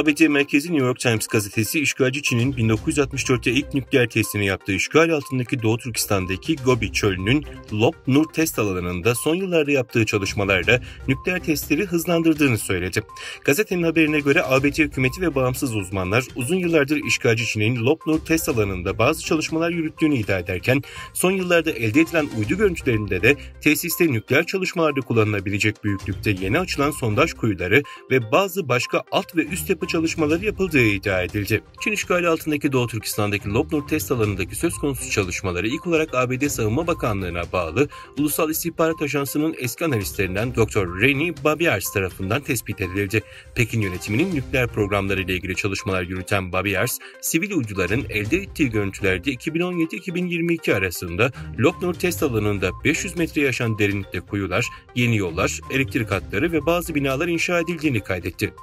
ABD merkezi New York Times gazetesi işgalci Çin'in 1964'te ilk nükleer testini yaptığı işgal altındaki Doğu Türkistan'daki Gobi Çölü'nün Lop Nur test alanında son yıllarda yaptığı çalışmalarla nükleer testleri hızlandırdığını söyledi. Gazetenin haberine göre ABD hükümeti ve bağımsız uzmanlar uzun yıllardır işgalci Çin'in Lop Nur test alanında bazı çalışmalar yürüttüğünü iddia ederken son yıllarda elde edilen uydu görüntülerinde de tesiste nükleer çalışmalarda kullanılabilecek büyüklükte yeni açılan sondaj kuyuları ve bazı başka alt ve üst yapı çalışmaları yapıldığı iddia edildi. Çin işgali altındaki Doğu Türkistan'daki Lop Nur test alanındaki söz konusu çalışmaları ilk olarak ABD Savunma Bakanlığı'na bağlı Ulusal İstihbarat Ajansı'nın eski analistlerinden Dr. Reni Babiars tarafından tespit edildi. Pekin yönetiminin nükleer programları ile ilgili çalışmalar yürüten Babiars, sivil uyduların elde ettiği görüntülerde 2017-2022 arasında Lop Nur test alanında 500 metreye aşan derinlikte kuyular, yeni yollar, elektrik hatları ve bazı binalar inşa edildiğini kaydetti.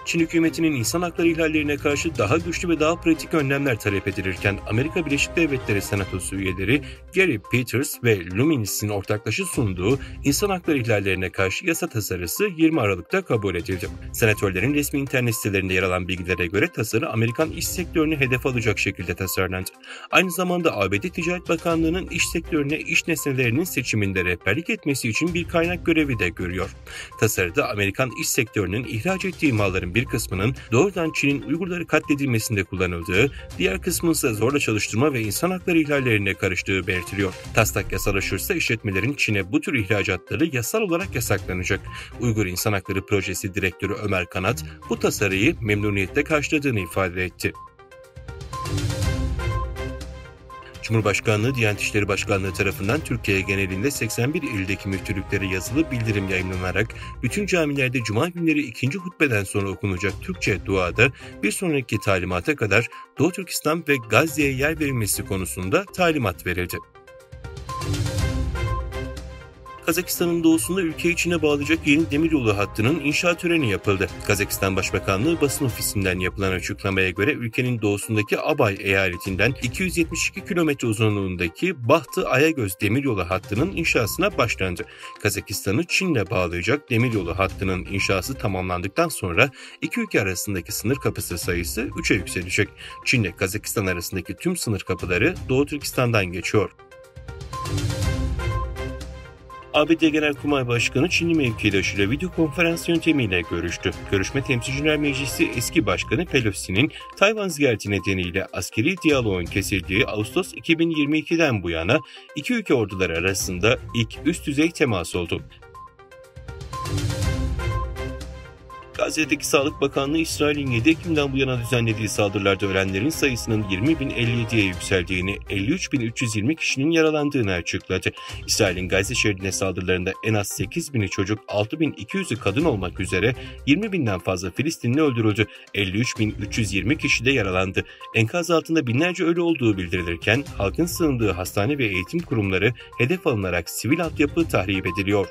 Çin hükümetinin insan hakları ihlallerine karşı daha güçlü ve daha pratik önlemler talep edilirken Amerika Birleşik Devletleri Senatosu üyeleri Gary Peters ve Luminis'in ortaklaşa sunduğu insan hakları ihlallerine karşı yasa tasarısı 20 Aralık'ta kabul edildi. Senatörlerin resmi internet sitelerinde yer alan bilgilere göre tasarı Amerikan iş sektörünü hedef alacak şekilde tasarlandı. Aynı zamanda ABD Ticaret Bakanlığı'nın iş sektörüne iş nesnelerinin seçiminde rehberlik etmesi için bir kaynak görevi de görüyor. Tasarıda Amerikan iş sektörünün ihraç ettiği malların bir kısmının doğrudan Çin'in Uygurları katledilmesinde kullanıldığı, diğer kısmının ise zorla çalıştırma ve insan hakları ihlallerine karıştığı belirtiliyor. Taslak yasalaşırsa işletmelerin Çin'e bu tür ihracatları yasal olarak yasaklanacak. Uygur İnsan Hakları Projesi Direktörü Ömer Kanat bu tasarıyı memnuniyetle karşıladığını ifade etti. Cumhurbaşkanlığı Diyanet İşleri Başkanlığı tarafından Türkiye genelinde 81 ildeki müftülüklere yazılı bildirim yayınlanarak bütün camilerde cuma günleri ikinci hutbeden sonra okunacak Türkçe duada bir sonraki talimata kadar Doğu Türkistan ve Gazze'ye yer verilmesi konusunda talimat verildi. Kazakistan'ın doğusunda ülke içine bağlayacak yeni demiryolu hattının inşa töreni yapıldı. Kazakistan Başbakanlığı basın ofisinden yapılan açıklamaya göre ülkenin doğusundaki Abay eyaletinden 272 kilometre uzunluğundaki Bahtı-Ayagöz demiryolu hattının inşasına başlandı. Kazakistan'ı Çin'le bağlayacak demiryolu hattının inşası tamamlandıktan sonra iki ülke arasındaki sınır kapısı sayısı 3'e yükselecek. Çin'le Kazakistan arasındaki tüm sınır kapıları Doğu Türkistan'dan geçiyor. ABD Genelkurmay Başkanı Çinli mevkidaşıyla video konferans yöntemiyle görüştü. Görüşme Temsilciler Meclisi eski başkanı Pelosi'nin Tayvan ziyareti nedeniyle askeri diyaloğun kesildiği Ağustos 2022'den bu yana iki ülke orduları arasında ilk üst düzey temas oldu. Gazze'deki Sağlık Bakanlığı İsrail'in 7 Ekim'den bu yana düzenlediği saldırılarda ölenlerin sayısının 20.057'ye yükseldiğini, 53.320 kişinin yaralandığını açıkladı. İsrail'in Gazze şeridine saldırılarında en az 8.000'i çocuk, 6.200'ü kadın olmak üzere 20.000'den fazla Filistinli öldürüldü. 53.320 kişi de yaralandı. Enkaz altında binlerce ölü olduğu bildirilirken halkın sığındığı hastane ve eğitim kurumları hedef alınarak sivil altyapı tahrip ediliyor.